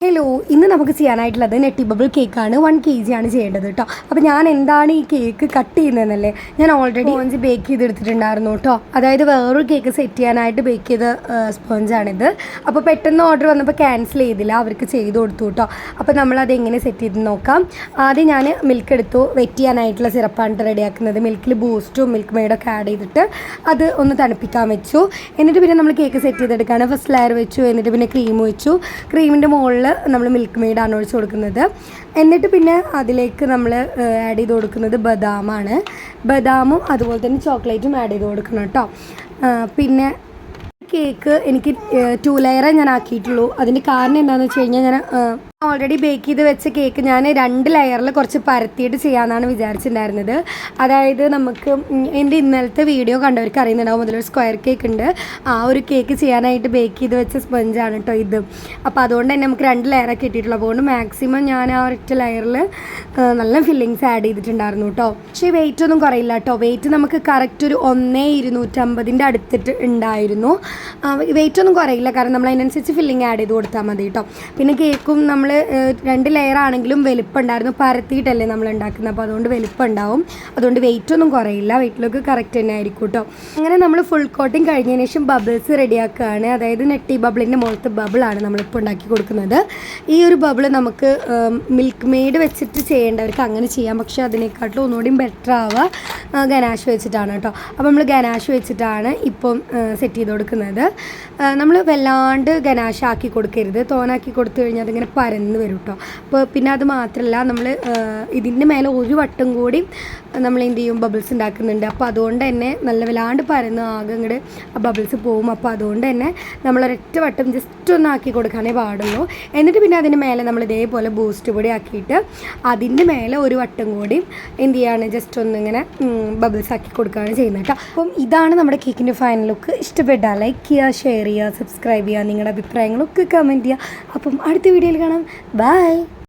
Hello, ഇന്ന് നമുക്ക് ചെയ്യാനായിട്ടുള്ളത് നെട്ടി bubble കേക്കാണ്. 1 kg ആണ് ചെയ്യേണ്ടത് കേട്ടോ. അപ്പോൾ ഞാൻ എന്താണ് ഈ കേക്ക് കട്ട് ചെയ്യുന്നതെന്നല്ലേ, ഞാൻ ഓൾറെഡി സ്പോഞ്ച് ബേക്ക് ചെയ്തെടുത്തിട്ടുണ്ടായിരുന്നു കേട്ടോ. അതായത് വേറൊരു കേക്ക് സെറ്റ് ചെയ്യാനായിട്ട് ബേക്ക് ചെയ്ത സ്പോഞ്ചാണിത്. അപ്പോൾ പെട്ടെന്ന് ഓർഡർ വന്നപ്പോൾ ക്യാൻസൽ ചെയ്തില്ല, അവർക്ക് ചെയ്ത് കൊടുത്തു കേട്ടോ. അപ്പോൾ നമ്മളത് എങ്ങനെ സെറ്റ് ചെയ്ത് നോക്കാം. ആദ്യം ഞാൻ മിൽക്ക് എടുത്തു. വെറ്റ് ചെയ്യാനായിട്ടുള്ള സിറപ്പാണ് റെഡിയാക്കുന്നത്. മിൽക്കിൽ ബൂസ്റ്റും മിൽക്ക് മെയ്ഡൊക്കെ ആഡ് ചെയ്തിട്ട് അത് ഒന്ന് തണുപ്പിക്കാൻ വെച്ചു. എന്നിട്ട് പിന്നെ നമ്മൾ കേക്ക് സെറ്റ് ചെയ്തെടുക്കുകയാണ്. ഫസ്റ്റ് ലെയർ വെച്ചു, എന്നിട്ട് പിന്നെ ക്രീം വെച്ചു. ക്രീമിൻ്റെ മുകളിൽ നമ്മൾ മിൽക്ക് മെയ്ഡാണ് ഒഴിച്ച് കൊടുക്കുന്നത്. എന്നിട്ട് പിന്നെ അതിലേക്ക് നമ്മൾ ആഡ് ചെയ്ത് കൊടുക്കുന്നത് ബദാമാണ്. ബദാമും അതുപോലെ തന്നെ ചോക്ലേറ്റും ആഡ് ചെയ്ത് കൊടുക്കണം കേട്ടോ. പിന്നെ കേക്ക് എനിക്ക് 2 ലെയറേ ഞാൻ ആക്കിയിട്ടുള്ളൂ. അതിൻ്റെ കാരണം എന്താണെന്ന് വെച്ച് കഴിഞ്ഞാൽ ഞാൻ ഓൾറെഡി ബേക്ക് ചെയ്ത് വെച്ച കേക്ക് ഞാൻ 2 ലെയറിൽ കുറച്ച് പരത്തിയിട്ട് ചെയ്യാമെന്നാണ് വിചാരിച്ചിട്ടുണ്ടായിരുന്നത്. അതായത് നമുക്ക് എൻ്റെ ഇന്നലത്തെ വീഡിയോ കണ്ടവർക്ക് അറിയുന്നുണ്ടാവും, അതിലൊരു സ്ക്വയർ കേക്ക് ഉണ്ട്. ആ ഒരു കേക്ക് ചെയ്യാനായിട്ട് ബേക്ക് ചെയ്ത് വെച്ച സ്പഞ്ചാണ് കേട്ടോ ഇത്. അപ്പോൾ അതുകൊണ്ട് തന്നെ നമുക്ക് 2 ലെയറൊക്കെ കിട്ടിയിട്ടുള്ളൂ. അതുകൊണ്ട് മാക്സിമം ഞാൻ ആ ഒറ്റ ലെയറിൽ നല്ല ഫില്ലിങ്സ് ആഡ് ചെയ്തിട്ടുണ്ടായിരുന്നു കേട്ടോ. പക്ഷേ വെയിറ്റ് ഒന്നും കുറയില്ല കേട്ടോ. വെയിറ്റ് നമുക്ക് കറക്റ്റ് ഒരു 1,250 അടുത്തിട്ട് ഉണ്ടായിരുന്നു. വെയിറ്റ് ഒന്നും കുറയില്ല, കാരണം നമ്മൾ അതിനനുസരിച്ച് ഫില്ലിങ് ആഡ് ചെയ്ത് കൊടുത്താൽ മതി കേട്ടോ. പിന്നെ കേക്കും നമ്മൾ 2 ലെയർ ആണെങ്കിലും വലിപ്പം ഉണ്ടായിരുന്നു. പരത്തിയിട്ടല്ലേ നമ്മൾ ഉണ്ടാക്കുന്നത്, അപ്പോൾ അതുകൊണ്ട് വലിപ്പം ഉണ്ടാവും. അതുകൊണ്ട് വെയിറ്റ് ഒന്നും കുറയില്ല, വെയിറ്റിലൊക്കെ കറക്റ്റ് തന്നെ ആയിരിക്കും കേട്ടോ. അങ്ങനെ നമ്മൾ ഫുൾ കോട്ടിങ് കഴിഞ്ഞതിന് ശേഷം ബബിൾസ് റെഡിയാക്കുകയാണ്. അതായത് നെട്ടി ബബിളിൻ്റെ മുകളിലത്തെ ബബിളാണ് നമ്മളിപ്പോൾ ഉണ്ടാക്കി കൊടുക്കുന്നത്. ഈ ഒരു ബബിൾ നമുക്ക് മിൽക്ക് മെയ്ഡ് വെച്ചിട്ട് ചെയ്യേണ്ടവർക്ക് അങ്ങനെ ചെയ്യാം. പക്ഷേ അതിനേക്കാട്ടിലും ഒന്നുകൂടി ബെറ്റർ ആവുക ഗനാഷ് വെച്ചിട്ടാണ് കേട്ടോ. അപ്പോൾ നമ്മൾ ഗനാഷ് വെച്ചിട്ടാണ് ഇപ്പം സെറ്റ് ചെയ്ത് കൊടുക്കുന്നത്. നമ്മൾ വല്ലാണ്ട് ഗനാഷ് ആക്കി കൊടുക്കരുത്. തോനാക്കി കൊടുത്തു കഴിഞ്ഞാൽ അതിങ്ങനെ പരന്ന് വരും കേട്ടോ. അപ്പോൾ പിന്നെ അത് മാത്രമല്ല, നമ്മൾ ഇതിൻ്റെ മേലെ ഒരു വട്ടം കൂടി നമ്മൾ എന്ത് ചെയ്യും, ബബിൾസ് ഉണ്ടാക്കുന്നുണ്ട്. അപ്പോൾ അതുകൊണ്ട് തന്നെ നല്ല വല്ലാണ്ട് പരന്ന് ആകെ ഇങ്ങോട്ട് ആ ബബിൾസ് പോവും. അപ്പോൾ അതുകൊണ്ട് തന്നെ നമ്മളൊരൊറ്റ വട്ടം ജസ്റ്റ് ഒന്ന് ആക്കി കൊടുക്കാനേ പാടുള്ളൂ. എന്നിട്ട് പിന്നെ അതിന് മേലെ നമ്മൾ ഇതേപോലെ ബൂസ്റ്റ് പൊടി ആക്കിയിട്ട് അതിൻ്റെ മേലെ ഒരു വട്ടം കൂടി എന്ത് ചെയ്യാണ്, ജസ്റ്റ് ഒന്നിങ്ങനെ ബബിൾസ് ആക്കി കൊടുക്കുകയാണ് ചെയ്യുന്നത് കേട്ടോ. അപ്പം ഇതാണ് നമ്മുടെ കേക്കിൻ്റെ ഫൈനൽ ലുക്ക്. ഇഷ്ടപ്പെട്ടാൽ ലൈക്ക് ചെയ്യുക, ഷെയർ ചെയ്യുക, സബ്സ്ക്രൈബ് ചെയ്യുക, നിങ്ങളുടെ അഭിപ്രായങ്ങളൊക്കെ കമൻറ്റ് ചെയ്യുക. അപ്പം അടുത്ത വീഡിയോയിൽ കാണാം. ബൈ.